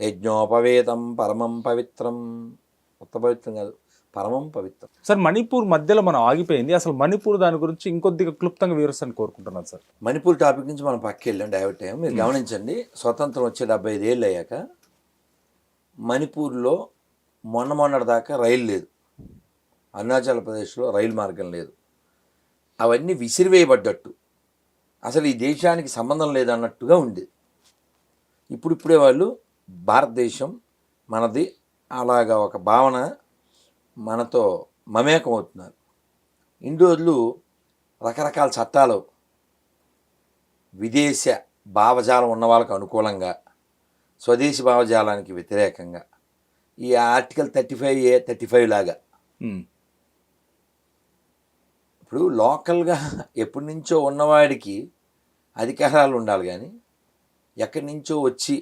యజ్ఞోపవేతం పరమం పవిత్రం. ఉత్త పవిత్రం కాదు, పరమం పవిత్రం. సార్ మణిపూర్ మధ్యలో మనం ఆగిపోయింది, అసలు మణిపూర్ దాని గురించి ఇంకొద్దిగా క్లుప్తంగా వివరిస్తాను కోరుకుంటున్నాను సార్. మణిపూర్ టాపిక్ నుంచి మనం పక్కకి వెళ్ళాం, డైవర్ట్ అయ్యాం. మీరు గమనించండి, స్వతంత్రం వచ్చే 75 ఏళ్ళు అయ్యాక మణిపూర్లో మొన్నటి దాకా రైలు లేదు, అరుణాచల్ ప్రదేశ్లో రైలు మార్గం లేదు. అవన్నీ విసిరివేయబడ్డట్టు, అసలు ఈ దేశానికి సంబంధం లేదన్నట్టుగా ఉండేది. ఇప్పుడిప్పుడే వాళ్ళు భారతదేశం మనది అలాగా ఒక భావన మనతో మమేకం అవుతున్నారు. ఇన్ని రోజులు రకరకాల చట్టాలు విదేశ భావజాలం ఉన్న వాళ్ళకు అనుకూలంగా, స్వదేశీ భావజాలానికి వ్యతిరేకంగా, ఈ ఆర్టికల్ 35A 35 లాగా ఇప్పుడు లోకల్గా ఎప్పటి నుంచో ఉన్నవాడికి అధికారాలు ఉండాలి, కానీ ఎక్కడి నుంచో వచ్చి,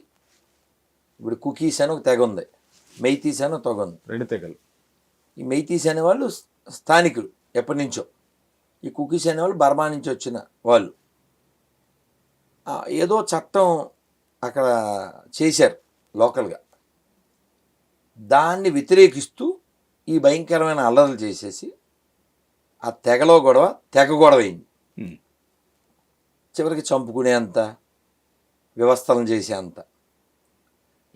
ఇప్పుడు కుకీస్ అని ఒక తెగ ఉంది, మెయితీస్ అని ఒక తెగ ఉంది, 2 తెగలు. ఈ మెయితీస్ అనేవాళ్ళు స్థానికులు ఎప్పటి నుంచో, ఈ కుకీస్ అనేవాళ్ళు బర్మా నుంచి వచ్చిన వాళ్ళు. ఏదో చట్టం అక్కడ చేశారు లోకల్గా, దాన్ని వ్యతిరేకిస్తూ ఈ భయంకరమైన అల్లర్లు చేసేసి ఆ తెగలో తెగ గొడవ అయింది. చివరికి చంపుకునేంత వ్యవస్థలను చేసేంత,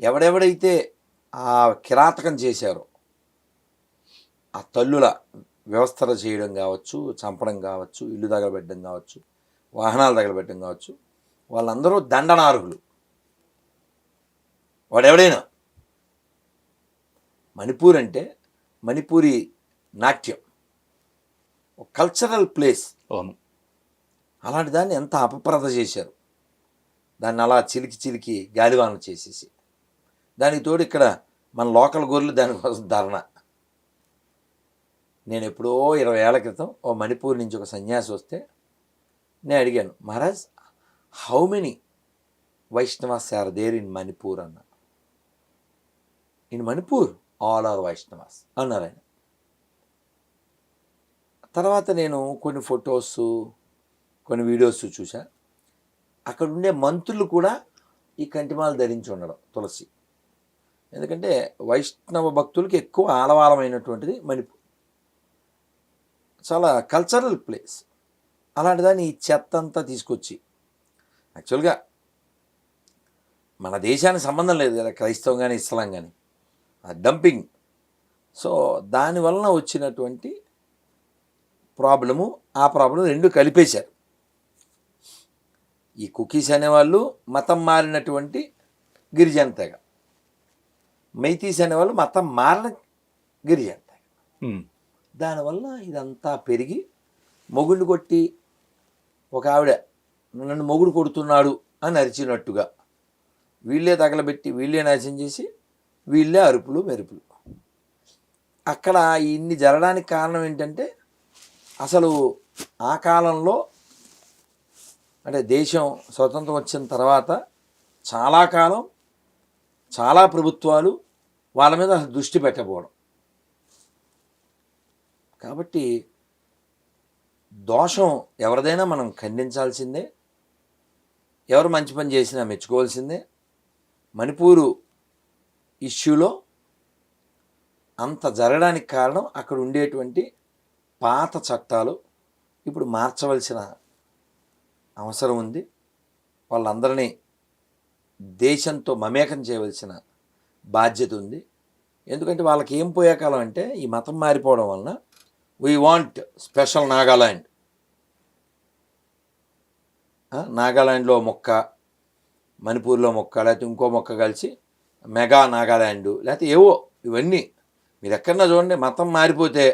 ఎవడెవడైతే ఆ కిరాతకం చేశారో, ఆ తల్లుల వ్యవస్థలు చేయడం కావచ్చు, చంపడం కావచ్చు, ఇల్లు తగలబెట్టడం కావచ్చు, వాహనాలు తగలబెట్టడం కావచ్చు, వాళ్ళందరూ దండనార్హులు. వాడెవడైనా మణిపూర్ అంటే మణిపూరి నాట్యం ఒక కల్చరల్ ప్లేస్. అలాంటి దాన్ని ఎంత అపప్రద చేశారు, దాన్ని అలా చిలికి గాలివాన చేసేసి, దానికి తోడు ఇక్కడ మన లోకల్ గొర్రెలు దానికోసం ధర్నా. నేను ఎప్పుడో 20 ఏళ్ల క్రితం ఓ మణిపూర్ నుంచి ఒక సన్యాసి వస్తే నేను అడిగాను, Maharaj how many Vaishnavas are there in Manipur అన్న. In Manipur all are Vaishnavas అన్నారు ఆయన. తర్వాత నేను కొన్ని ఫొటోస్, కొన్ని వీడియోస్ చూసా, అక్కడ ఉండే మంత్రులు కూడా ఈ కంటిమాలు ధరించి ఉండడం, తులసి. ఎందుకంటే వైష్ణవ భక్తులకి ఎక్కువ ఆలవాలమైనటువంటిది మణిపూర్, చాలా కల్చరల్ ప్లేస్. అలాంటి దాన్ని ఈ చెత్త అంతా తీసుకొచ్చి, యాక్చువల్గా మన దేశానికి సంబంధం లేదు కదా, క్రైస్తవం కానీ ఇస్లాం కానీ, డంపింగ్. సో దానివలన వచ్చినటువంటి ప్రాబ్లము, ఆ ప్రాబ్లం రెండు కలిపేశారు. ఈ కుకీస్ అనేవాళ్ళు మతం మారినటువంటి గిరిజన తెగ, మైతీస్ అనేవాళ్ళు మతం మారిన గిరిజన తెగ. దానివల్ల ఇదంతా పెరిగి మొగుడిని కొట్టి, ఒక ఆవిడ నన్ను మొగుడు కొడుతున్నాడు అని అరిచినట్టుగా వీళ్ళే తగలబెట్టి, వీళ్ళే నాశనం చేసి, వీళ్ళే అరుపులు మెరుపులు. అక్కడ ఇన్ని జరగడానికి కారణం ఏంటంటే, అసలు ఆ కాలంలో అంటే దేశం స్వతంత్రం వచ్చిన తర్వాత చాలా కాలం చాలా ప్రభుత్వాలు వాళ్ళ మీద అసలు దృష్టి పెట్టకపోవడం. కాబట్టి దోషం ఎవరిదైనా మనం ఖండించాల్సిందే, ఎవరు మంచి పని చేసినా మెచ్చుకోవాల్సిందే. మణిపూరు ఇష్యూలో అంత జరగడానికి కారణం అక్కడ ఉండేటువంటి పాత చట్టాలు ఇప్పుడు మార్చవలసిన అవసరం ఉంది. వాళ్ళందరినీ దేశంతో మమేకం చేయవలసిన బాధ్యత ఉంది. ఎందుకంటే వాళ్ళకి ఏం పోయే కాలం అంటే, ఈ మతం మారిపోవడం వలన వీ వాంట్ స్పెషల్ నాగాలాండ్, నాగాలాండ్లో మొక్క, మణిపూర్లో మొక్క, లేకపోతే ఇంకో మొక్క కలిసి మెగా నాగాలాండ్, లేకపోతే ఏవో ఇవన్నీ. మీరు ఎక్కడన్నా చూడండి, మతం మారిపోతే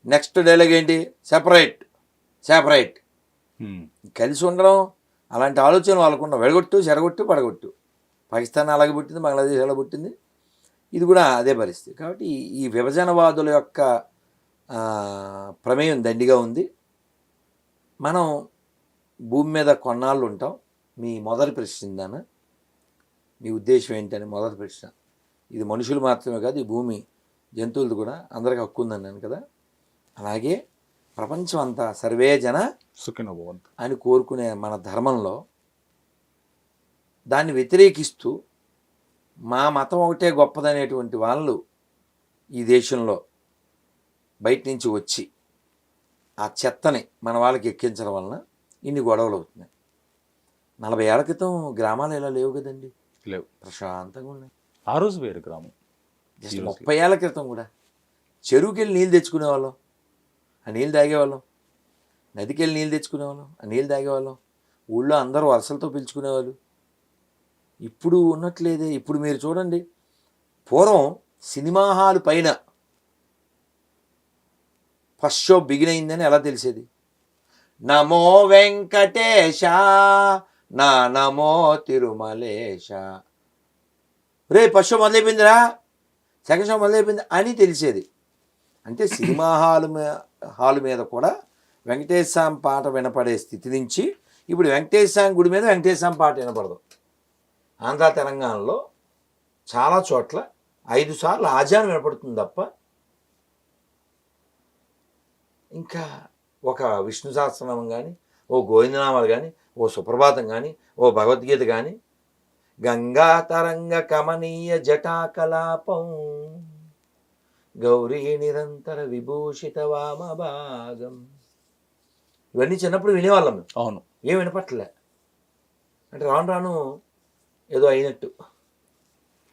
నెక్స్ట్ డైలాగ్ ఏంటి, సెపరేట్. కలిసి ఉండడం, అలాంటి ఆలోచన వాళ్ళకుండా వెడగొట్టు, చెరగొట్టు, పడగొట్టు. పాకిస్తాన్ అలాగే పుట్టింది, బంగ్లాదేశ్ అలా పుట్టింది, ఇది కూడా అదే పరిస్థితి. కాబట్టి ఈ విభజనవాదుల యొక్క ప్రమేయం దండిగా ఉంది. మనం భూమి మీద కొన్నాళ్ళు ఉంటాం. మీ మొదటి ప్రశ్న దాన, మీ ఉద్దేశం ఏంటని మొదటి ప్రశ్న. ఇది మనుషులు మాత్రమే కాదు, ఈ భూమి జంతువులది కూడా అందరికీ హక్కు ఉందన్నాను కదా. అలాగే ప్రపంచం అంతా సర్వే జన సుఖినో భవంతు అని కోరుకునే మన ధర్మంలో దాన్ని వ్యతిరేకిస్తూ మా మతం ఒకటే గొప్పదనేటువంటి వాళ్ళు ఈ దేశంలో బయట నుంచి వచ్చి ఆ చెత్తని మన వాళ్ళకి ఎక్కించడం వలన ఇన్ని గొడవలు అవుతున్నాయి. 40 ఏళ్ల క్రితం గ్రామాలు ఇలా లేవు కదండి, లేవు. ప్రశాంతంగా ఉన్నాయి. ఆ రోజు వేరు గ్రామం. జస్ట్ 30 ఏళ్ల క్రితం కూడా చెరువుకి వెళ్ళి నీళ్ళు తెచ్చుకునేవాళ్ళం, ఆ నీళ్ళు తాగేవాళ్ళం. నదికి వెళ్ళి నీళ్ళు తెచ్చుకునేవాళ్ళం, ఆ నీళ్ళు తాగేవాళ్ళం. ఊళ్ళో అందరూ వరుసలతో పిలుచుకునేవాళ్ళు. ఇప్పుడు ఉన్నట్లేదే. ఇప్పుడు మీరు చూడండి, పూర్వం సినిమా హాల్ పైన ఫస్ట్ షో బిగిన్ అయిందని ఎలా తెలిసేది? నమో వెంకటేశ, నా నమో తిరుమలేశ, రే ఫస్ట్ షో మొదలైపోయిందిరా, సెకండ్ షో మొదలైపోయింది అని తెలిసేది. అంటే సినిమా హాల్ మీద కూడా వెంకటేశ్వర స్వామి పాట వినపడే స్థితి నుంచి ఇప్పుడు వెంకటేశ్వర స్వామి గుడి మీద వెంకటేశ్వర స్వామి పాట వినపడదు. ఆంధ్ర తెలంగాణలో చాలా చోట్ల 5 సార్లు ఆజాన్ వినపడుతుంది తప్ప ఇంకా ఒక విష్ణు సహస్రనామం కానీ, ఓ గోవిందనామాలు కానీ, ఓ సుప్రభాతం కానీ, ఓ భగవద్గీత కానీ, గంగా తరంగ కమనీయ జటాకలాపం గౌరీ నిరంతర విభూషిత వామభాగం, ఇవన్నీ చిన్నప్పుడు వినేవాళ్ళం. అవును. ఏం వినపట్లే. అంటే రాను రాను ఏదో అయినట్టు.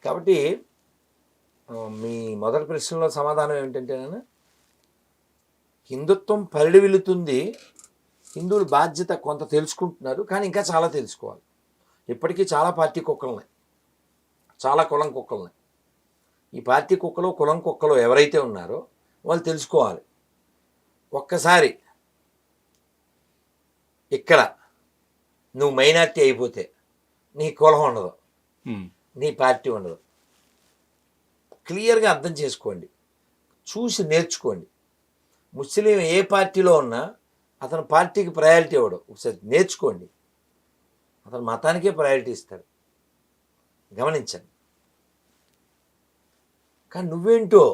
కాబట్టి మీ మొదటి ప్రశ్నలో సమాధానం ఏమిటంటే, హిందుత్వం పరిడివిల్లుతుంది, హిందువుల బాధ్యత కొంత తెలుసుకుంటున్నారు, కానీ ఇంకా చాలా తెలుసుకోవాలి. ఇప్పటికీ చాలా పార్టీ కుక్కలున్నాయి, చాలా కులం కుక్కలున్నాయి. ఈ పార్టీ కుక్కలు కులం కుక్కలు ఎవరైతే ఉన్నారో వాళ్ళు తెలుసుకోవాలి. ఒక్కసారి ఇక్కడ నువ్వు మైనార్టీ అయిపోతే నీ కులం ఉండదు, నీ పార్టీ ఉండదు. క్లియర్గా అర్థం చేసుకోండి, చూసి నేర్చుకోండి. ముస్లిం ఏ పార్టీలో ఉన్నా అతని పార్టీకి ప్రయారిటీ ఇవ్వడు. ఒకసారి నేర్చుకోండి, అతను మతానికే ప్రయారిటీ ఇస్తాడు, గమనించండి. కానీ నువ్వేంటో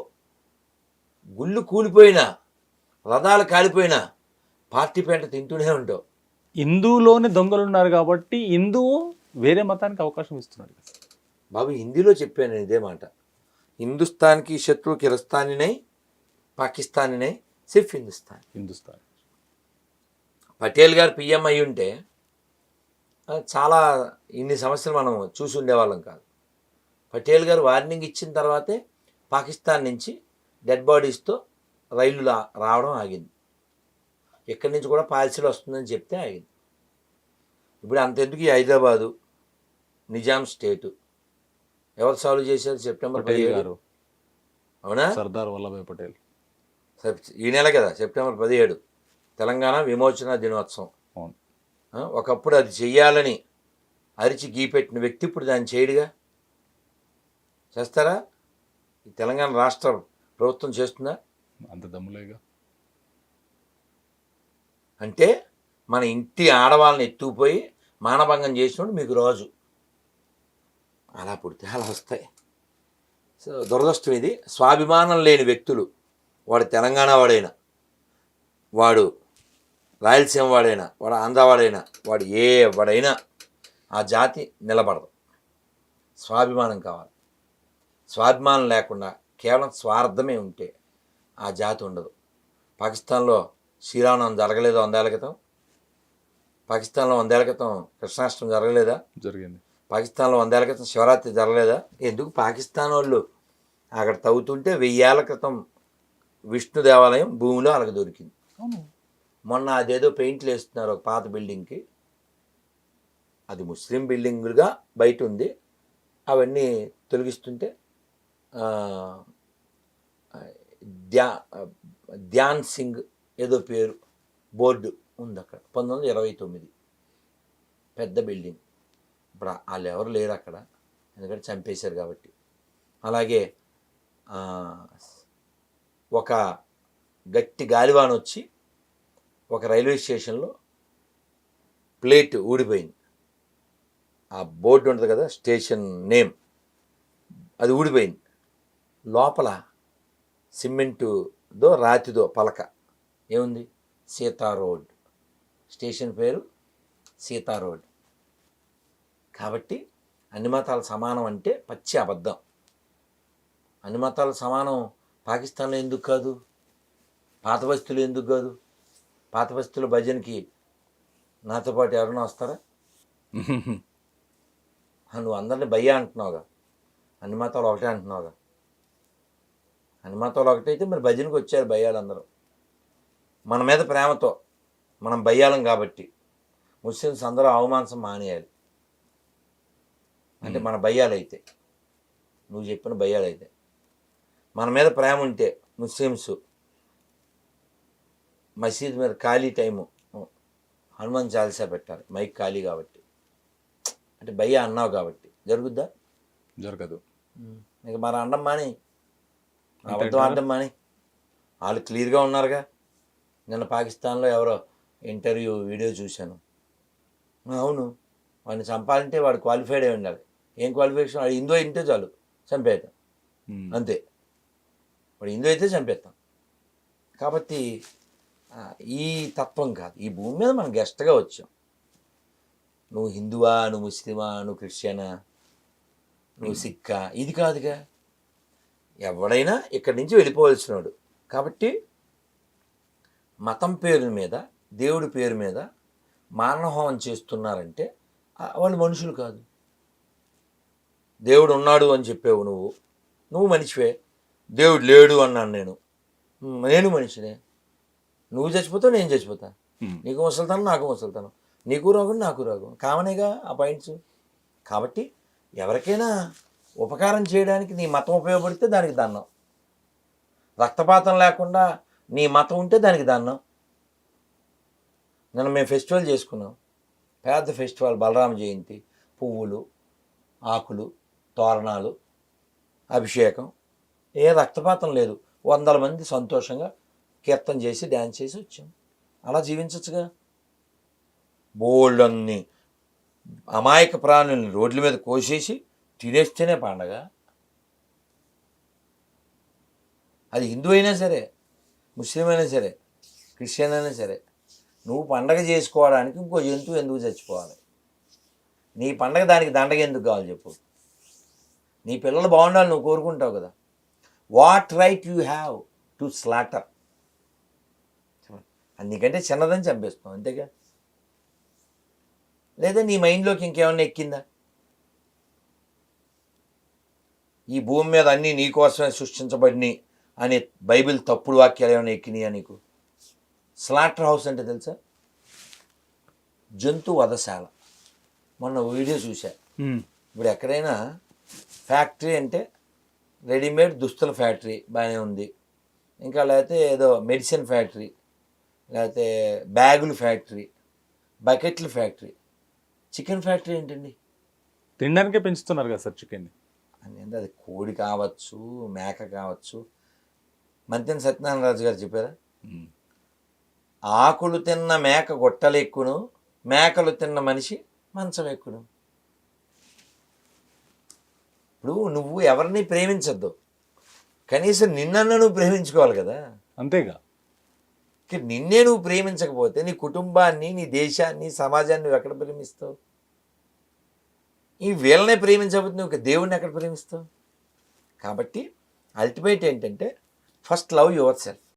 గుళ్ళు కూలిపోయినా, రథాలు కాలిపోయినా పార్టీ పెంట తింటూనే ఉంటావు. హిందువులోనే దొంగలు ఉన్నారు కాబట్టి హిందువు వేరే మతానికి అవకాశం ఇస్తున్నాడు బాబు. హిందీలో చెప్పాను నేను ఇదే మాట. హిందుస్థాన్కి శత్రు కిరస్థానినై, పాకిస్తానినై, సిర్ఫ్ హిందుస్థాన్. పటేల్ గారు పిఎం అయి ఉంటే చాలా ఇన్ని సమస్యలు మనం చూసి ఉండేవాళ్ళం కాదు. పటేల్ గారు వార్నింగ్ ఇచ్చిన తర్వాతే పాకిస్తాన్ నుంచి డెడ్ బాడీస్తో రైలు రావడం ఆగింది. ఎక్కడి నుంచి కూడా పాలసీలు వస్తుందని చెప్తే ఆగింది. ఇప్పుడు అంతెందుకు ఈ హైదరాబాదు నిజాం స్టేటు ఎవరు సాల్వ్ చేశారు? సెప్టెంబర్ 17. అవునా? సర్దార్ వల్లభాయ్ పటేల్. ఈ నెల కదా, సెప్టెంబర్ 17 తెలంగాణ విమోచన దినోత్సవం. ఒకప్పుడు అది చెయ్యాలని అరిచి గీపెట్టిన వ్యక్తి ఇప్పుడు దాన్ని చేయడుగా. చేస్తారా? ఈ తెలంగాణ రాష్ట్ర ప్రభుత్వం చేస్తుందా? అంత దమ్ములేగా. అంటే మన ఇంటి ఆడవాళ్ళని ఎత్తుకుపోయి మానభంగం చేసినప్పుడు మీకు రోజు అలా పుడితే అలా వస్తాయి. సో దురదృష్టం ఇది. స్వాభిమానం లేని వ్యక్తులు, వాడు తెలంగాణ వాడైనా, వాడు రాయలసీమ వాడైనా, వాడు ఆంధ్ర వాడైనా, వాడు ఏ వాడైనా ఆ జాతి నిలబడదు. స్వాభిమానం కావాలి. స్వాభిమానం లేకుండా కేవలం స్వార్థమే ఉంటే ఆ జాతి ఉండదు. పాకిస్తాన్లో శ్రీరామనవమి జరగలేదు 100 ఏళ్ల క్రితం. పాకిస్తాన్లో 100 ఏళ్ల క్రితం కృష్ణాష్టమి జరగలేదా? జరిగింది. పాకిస్తాన్లో 100 ఏళ్ల క్రితం శివరాత్రి జరగలేదా? ఎందుకు? పాకిస్తాన్ వాళ్ళు అక్కడ తవ్వుతుంటే 1000 ఏళ్ల క్రితం విష్ణు దేవాలయం భూమిలో అలాగ దొరికింది. మొన్న అదేదో పెయింట్లు వేస్తున్నారు ఒక పాత బిల్డింగ్కి, అది ముస్లిం బిల్డింగులుగా బయట ఉంది. అవన్నీ తొలగిస్తుంటే ధ్యాన్ సింగ్ ఏదో పేరు బోర్డు ఉంది అక్కడ. 1929 పెద్ద బిల్డింగ్. ఇప్పుడు వాళ్ళు ఎవరు లేరు అక్కడ, ఎందుకంటే చంపేశారు కాబట్టి. అలాగే ఒక గట్టి గాలివాన వచ్చి ఒక రైల్వే స్టేషన్లో ప్లేట్ ఊడిపోయింది. ఆ బోర్డు ఉంటుంది కదా, స్టేషన్ నేమ్, అది ఊడిపోయింది. లోపల సిమెంటుదో రాతిదో పలక ఏముంది? సీతా రోడ్. స్టేషన్ పేరు సీతా రోడ్. కాబట్టి అన్ని మతాలు సమానం అంటే పచ్చి అబద్ధం. అన్ని మతాలు సమానం పాకిస్తాన్లో ఎందుకు కాదు? పాత బస్తీలో ఎందుకు కాదు? పాత బస్తీలో భజనకి నాతో పాటు ఎవరైనా వస్తారా? నువ్వు అందరినీ భయ్యా అంటున్నావుగా, అన్ని మతాలు ఒకటే అంటున్నావుగా. అన్ని మతాలు ఒకటే అయితే మరి భజనకి వచ్చారు భయ్యాలందరూ. మన మీద ప్రేమతో మనం భయ్యాలం కాబట్టి ముస్లిమ్స్ అందరూ అవమానం మానేయాలి. అంటే మన భయ్యాలైతే, నువ్వు చెప్పిన భయ్యాలైతే మన మీద ప్రేమ ఉంటే ముస్లిమ్స్ మసీద్ మీద ఖాళీ టైము హనుమాన్ చాలీసా పెట్టాలి, మైక్ ఖాళీ కాబట్టి. అంటే భయ్యా అన్నావు కాబట్టి జరుగుద్దా? జరగదు. ఇక మరి అండం మాని, అబద్ధం ఆడడం మాని. వాళ్ళు క్లియర్గా ఉన్నారుగా. నిన్న పాకిస్తాన్లో ఎవరో ఇంటర్వ్యూ వీడియో చూశాను. అవును, వాడిని చంపాలంటే వాడు క్వాలిఫైడ్ అయి ఉండాలి. ఏం క్వాలిఫికేషన్? వాడు హిందూ ఇంటే చాలు చంపేద్దాం, అంతే. వాడు హిందూ అయితే చంపేస్తాం. కాబట్టి ఈ తత్వం కాదు. ఈ భూమి మీద మనం గెస్ట్గా వచ్చాం. నువ్వు హిందువా, నువ్వు ముస్లిమా, నువ్వు క్రిస్టియనా, నువ్వు సిక్కా, ఇది కాదుగా. ఎవడైనా ఇక్కడి నుంచి వెళ్ళిపోవలసినాడు. కాబట్టి మతం పేరు మీద, దేవుడి పేరు మీద మారణహోమం చేస్తున్నారంటే వాళ్ళు మనుషులు కాదు. దేవుడు ఉన్నాడు అని చెప్పావు నువ్వు మనిషివే. దేవుడు లేడు అన్నాను నేను మనిషినే. నువ్వు చచ్చిపోతావు, నేను చచ్చిపోతా. నీకు ముసలుతాను, నాకు ముసలుతాను. నీకు రాగు, నాకు రాగు. కామనేగా ఆ పాయింట్స్. కాబట్టి ఎవరికైనా ఉపకారం చేయడానికి నీ మతం ఉపయోగపడితే దానికి దండం. రక్తపాతం లేకుండా నీ మతం ఉంటే దానికి దండం. నిన్న మేము ఫెస్టివల్ చేసుకున్నాం, పెద్ద ఫెస్టివల్, బలరామ జయంతి. పువ్వులు, ఆకులు, తోరణాలు, అభిషేకం. ఏ రక్తపాతం లేదు. 100 మంది సంతోషంగా కీర్తన చేసి డ్యాన్స్ చేసి వచ్చాం. అలా జీవించచ్చుగా. బోల్డన్ని అమాయక ప్రాణుల్ని రోడ్ల మీద కోసేసి తినేస్తేనే పండగ. అది హిందూ అయినా సరే, ముస్లిం అయినా సరే, క్రిస్టియన్ అయినా సరే, నువ్వు పండగ చేసుకోవడానికి ఇంకో జంతువు ఎందుకు చచ్చిపోవాలి? నీ పండగ దానికి దండగ ఎందుకు కావాలి చెప్పు? నీ పిల్లలు బాగుండాలి నువ్వు కోరుకుంటావు కదా. What right you have to slaughter? అందుకంటే చిన్నదని చంపేస్తాం, అంతేగా. లేదా నీ మైండ్లోకి ఇంకేమన్నా ఎక్కిందా? ఈ భూమి మీద అన్నీ నీ కోసమే సృష్టించబడినాయి అనే బైబిల్ తప్పుడు వాక్యాలు ఏమైనా ఎక్కినాయా నీకు? స్లాటర్ హౌస్ అంటే తెలుసా? జంతు వధశాల. మొన్న వీడియో చూసా. ఇప్పుడు ఎక్కడైనా ఫ్యాక్టరీ అంటే రెడీమేడ్ దుస్తుల ఫ్యాక్టరీ బాగానే ఉంది, ఇంకా లేకపోతే ఏదో మెడిసిన్ ఫ్యాక్టరీ, లేకపోతే బ్యాగుల ఫ్యాక్టరీ, బకెట్ల ఫ్యాక్టరీ. చికెన్ ఫ్యాక్టరీ ఏంటండి? తినడానికే పెంచుతున్నారు కదా సార్ చికెన్ని. అని అది కోడి కావచ్చు, మేక కావచ్చు. మంతెన సత్యనారాయణ రాజు గారు చెప్పారా? ఆకులు తిన్న మేక గొట్టలు ఎక్కును, మేకలు తిన్న మనిషి మంచం ఎక్కును. ఇప్పుడు నువ్వు ఎవరిని ప్రేమించద్దు, కనీసం నిన్నన్నా నువ్వు ప్రేమించుకోవాలి కదా. అంతేగా. నిన్నే నువ్వు ప్రేమించకపోతే నీ కుటుంబాన్ని, నీ దేశాన్ని, సమాజాన్ని నువ్వు ఎక్కడ ప్రేమిస్తావు? ఈ వీళ్ళనే ప్రేమించకపోతే నువ్వు దేవుడిని ఎక్కడ ప్రేమిస్తావు? కాబట్టి అల్టిమేట్ ఏంటంటే ఫస్ట్ లవ్ యువర్ సెల్ఫ్.